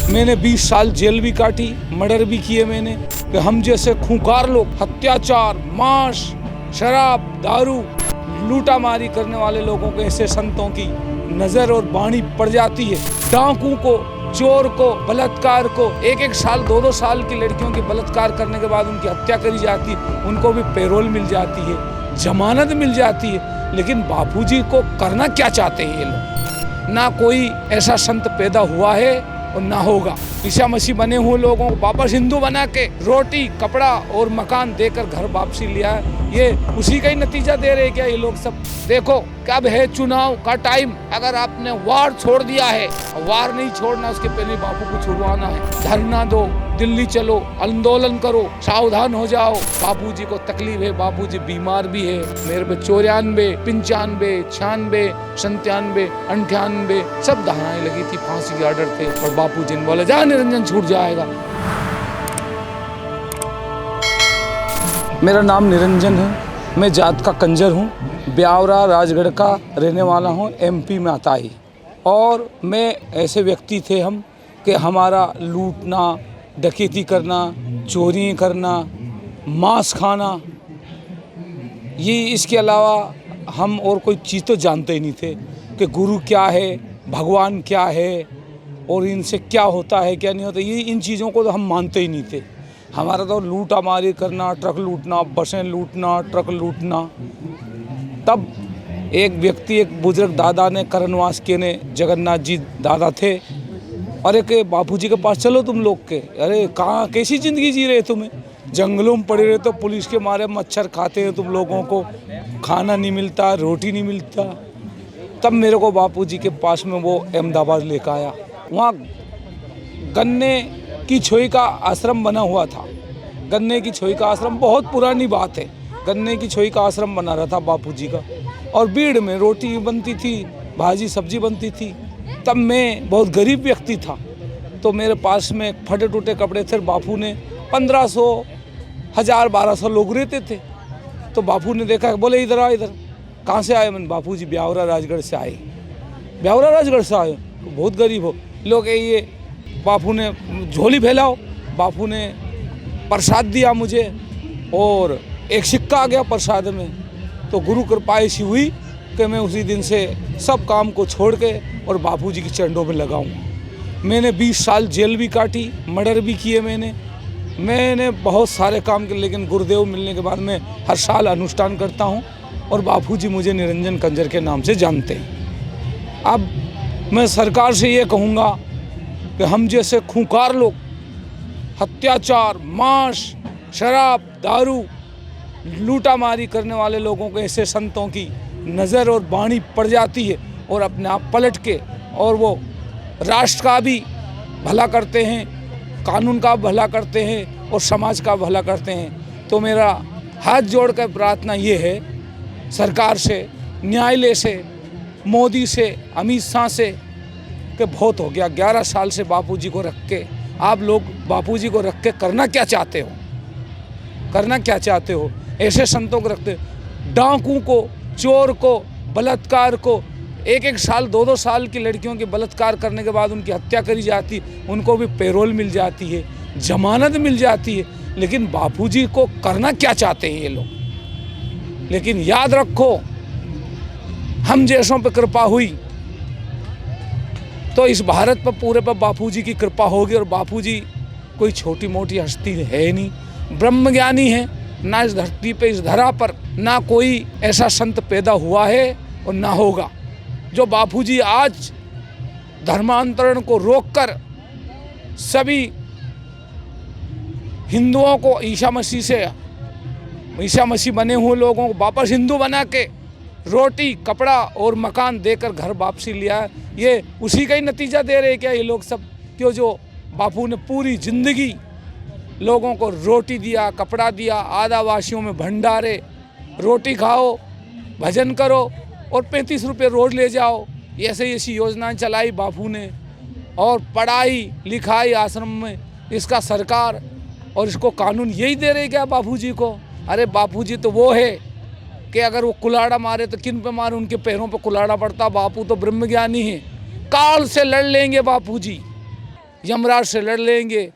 मैंने 20 साल जेल भी काटी, मर्डर भी किए मैंने। कि हम जैसे खूंखार लोग, हत्याचार, मांस, शराब, दारू, लूटा मारी करने वाले लोगों को, ऐसे संतों की नजर और बाणी पड़ जाती है। डाकू को, चोर को, बलात्कार को, 1-1 साल 2-2 साल की लड़कियों की बलात्कार करने के बाद उनकी हत्या करी जाती है, उनको भी पैरोल मिल जाती है, जमानत मिल जाती है। लेकिन बापूजी को करना क्या चाहते हैं ये लोग? ना कोई ऐसा संत पैदा हुआ है और ना होगा। ईसा मसीह बने हुए लोगों को वापस हिंदू बना के रोटी, कपड़ा और मकान देकर घर वापसी लिया है। ये उसी का ही नतीजा दे रहे क्या ये लोग सब? देखो कब है चुनाव का टाइम। अगर आपने वार छोड़ दिया है, वार नहीं छोड़ना, उसके पहले बापू को छुड़वाना है। धरना दो, दिल्ली चलो, आंदोलन करो, सावधान हो जाओ। बापूजी को तकलीफ है, बापूजी बीमार भी है। मेरे पे 94, 95, 96, 97, 98 सब धाराएं लगी थी, फांसी के ऑर्डर थे। और बापूजी ने बोला जा निरंजन छूट जाएगा। मेरा नाम निरंजन है, मैं जात का कंजर हूँ, ब्यावरा राजगढ़ का रहने वाला हूँ, MP में आता ही। और मैं ऐसे व्यक्ति थे हम कि हमारा लूटना, डकैती करना, चोरी करना, मांस खाना, ये इसके अलावा हम और कोई चीज़ तो जानते ही नहीं थे कि गुरु क्या है, भगवान क्या है और इनसे क्या होता है क्या नहीं होता। ये इन चीज़ों को तो हम मानते ही नहीं थे। हमारा तो लूटा मारी करना, ट्रक लूटना, बसें लूटना, ट्रक लूटना। तब एक व्यक्ति, एक बुजुर्ग दादा ने, करणवास के ने, जगन्नाथ जी दादा थे, अरे के बापूजी के पास चलो तुम लोग के। अरे कहाँ, कैसी ज़िंदगी जी रहे तुम्हें? जंगलों में पड़े रहे तो पुलिस के मारे मच्छर खाते हैं तुम लोगों को, खाना नहीं मिलता, रोटी नहीं मिलता। तब मेरे को बापूजी के पास में वो अहमदाबाद लेकर आया। वहाँ गन्ने की छोई का आश्रम बना हुआ था। गन्ने की छोई का आश्रम बहुत पुरानी बात है। गन्ने की छोई का आश्रम बना रहा था बापूजी का, और भीड़ में रोटी बनती थी, भाजी सब्जी बनती थी। तब मैं बहुत गरीब व्यक्ति था, तो मेरे पास में फटे टूटे कपड़े थे। बापू ने 1500, 1000, 1200 लोग रहते थे। तो बापू ने देखा, बोले इधर आ, इधर। कहाँ से आए? मैंने बापू जी ब्यावरा राजगढ़ से आए। ब्यावरा राजगढ़ से आए? बहुत गरीब हो लोग। ये बापू ने झोली फैलाओ, बापू ने प्रसाद दिया मुझे और एक सिक्का आ गया प्रसाद में। तो गुरु कृपा ऐसी हुई कि मैं उसी दिन से सब काम को छोड़ के और बापूजी के चरणों में लगाऊं। मैंने 20 साल जेल भी काटी, मर्डर भी किए मैंने बहुत सारे काम किए। लेकिन गुरुदेव मिलने के बाद मैं हर साल अनुष्ठान करता हूं और बापूजी मुझे निरंजन कंजर के नाम से जानते हैं। अब मैं सरकार से ये कहूँगा कि हम जैसे खूंखार लोग, हत्याचार, मांस, शराब, दारू, लूटा मारी करने वाले लोगों को, ऐसे संतों की नज़र और बाणी पड़ जाती है और अपने आप पलट के और वो राष्ट्र का भी भला करते हैं, कानून का भला करते हैं और समाज का भला करते हैं। तो मेरा हाथ जोड़कर प्रार्थना ये है सरकार से, न्यायालय से, मोदी से, अमित शाह से कि बहुत हो गया। 11 साल से बापूजी को रख के आप लोग बापूजी को रख के करना क्या चाहते हो? करना क्या चाहते हो? ऐसे संतों को रखते, डाकू को, चोर को, बलात्कार को, 1-1 साल 2-2 साल की लड़कियों की बलात्कार करने के बाद उनकी हत्या करी जाती, उनको भी पैरोल मिल जाती है, जमानत मिल जाती है। लेकिन बापूजी को करना क्या चाहते हैं ये लोग? लेकिन याद रखो, हम जैसों पर कृपा हुई तो इस भारत पर पूरे पर बापूजी की कृपा होगी। और बापूजी कोई छोटी मोटी हस्ती है नहीं, ब्रह्मज्ञानी है। ना इस धरती पे, इस धरा पर ना कोई ऐसा संत पैदा हुआ है और ना होगा। जो बापूजी आज धर्मांतरण को रोककर सभी हिंदुओं को, ईसा मसीह बने हुए लोगों को वापस हिंदू बना के रोटी, कपड़ा और मकान देकर घर वापसी लिया है। ये उसी का ही नतीजा दे रहे क्या ये लोग सब? क्यों जो बापू ने पूरी जिंदगी लोगों को रोटी दिया, कपड़ा दिया, आदिवासियों में भंडारे, रोटी खाओ, भजन करो और 35 रुपये रोज ले जाओ, ऐसी योजनाएं चलाई बापू ने। और पढ़ाई लिखाई आश्रम में इसका सरकार और इसको कानून यही दे रहे क्या बापूजी को? अरे बापूजी तो वो है कि अगर वो कुल्हाड़ा मारे तो किन पे मारे? उनके पैरों पे कुल्हाड़ा पड़ता। बापू तो ब्रह्मज्ञानी है, काल से लड़ लेंगे बापूजी। यमराज से लड़ लेंगे,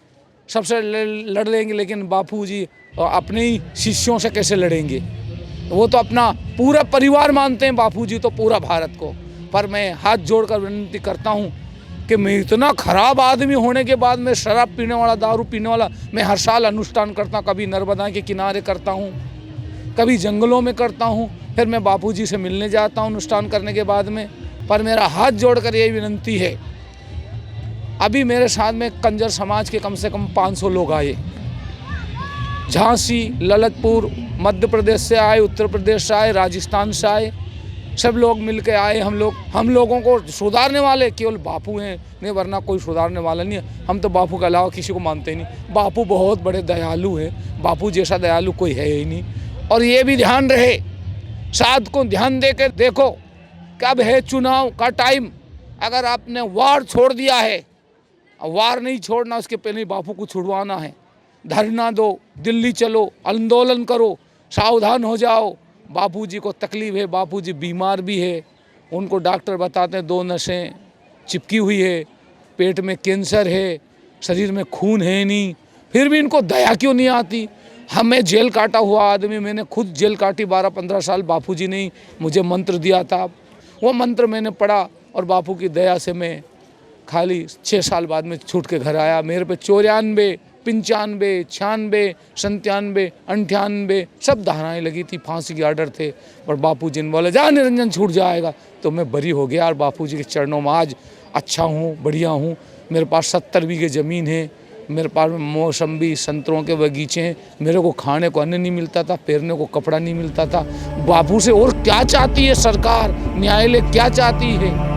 सबसे लड़ लेंगे, लेकिन बापूजी अपने ही शिष्यों से कैसे लड़ेंगे? वो तो अपना पूरा परिवार मानते हैं बापूजी तो पूरा भारत को। पर मैं हाथ जोड़कर विनती करता हूँ कि मैं इतना खराब आदमी होने के बाद मैं शराब पीने वाला, दारू पीने वाला, मैं हर साल अनुष्ठान करता हूँ, कभी नर्मदा के किनारे करता हूँ, कभी जंगलों में करता हूँ, फिर मैं बापूजी से मिलने जाता हूँ अनुष्ठान करने के बाद में। पर मेरा हाथ जोड़कर यही विनती है, अभी मेरे साथ में कंजर समाज के कम से कम 500 लोग आए, झांसी, ललितपुर, मध्य प्रदेश से आए, उत्तर प्रदेश से आए, राजस्थान से आए, सब लोग मिलके आए। हम लोगों को सुधारने वाले केवल बापू हैं, नहीं वरना कोई सुधारने वाला नहीं है। हम तो बापू के अलावा किसी को मानते ही नहीं। बापू बहुत बड़े दयालु हैं, बापू जैसा दयालु कोई है ही नहीं। और ये भी ध्यान रहे, साथ को ध्यान दे कर देखो, कब है चुनाव का टाइम। अगर आपने वार छोड़ दिया है, वार नहीं छोड़ना, उसके पहले बापू को छुड़वाना है। धरना दो, दिल्ली चलो, आंदोलन करो, सावधान हो जाओ। बापूजी को तकलीफ है, बापूजी बीमार भी है, उनको डॉक्टर बताते हैं 2 नसें चिपकी हुई है, पेट में कैंसर है, शरीर में खून है नहीं, फिर भी इनको दया क्यों नहीं आती? हमें जेल काटा हुआ आदमी, मैंने खुद जेल काटी 12-15 साल। बापूजी ने मुझे मंत्र दिया था, वो मंत्र मैंने पढ़ा और बापू की दया से मैं खाली 6 साल बाद में छूट के घर आया। मेरे पे 94, 95, 96, 97, 98 सब धाराएं लगी थी, फांसी के आर्डर थे। पर बापूजी ने बोला जा निरंजन छूट जाएगा, तो मैं बरी हो गया और बापूजी के चरणों में आज अच्छा हूँ, बढ़िया हूँ। मेरे पास 70 बीघे ज़मीन है, मेरे पास मौसम्बी, संतरों के बगीचे हैं। मेरे को खाने को अन्न नहीं मिलता था, पहनने को कपड़ा नहीं मिलता था। बापू से और क्या चाहती है सरकार, न्यायालय क्या चाहती है?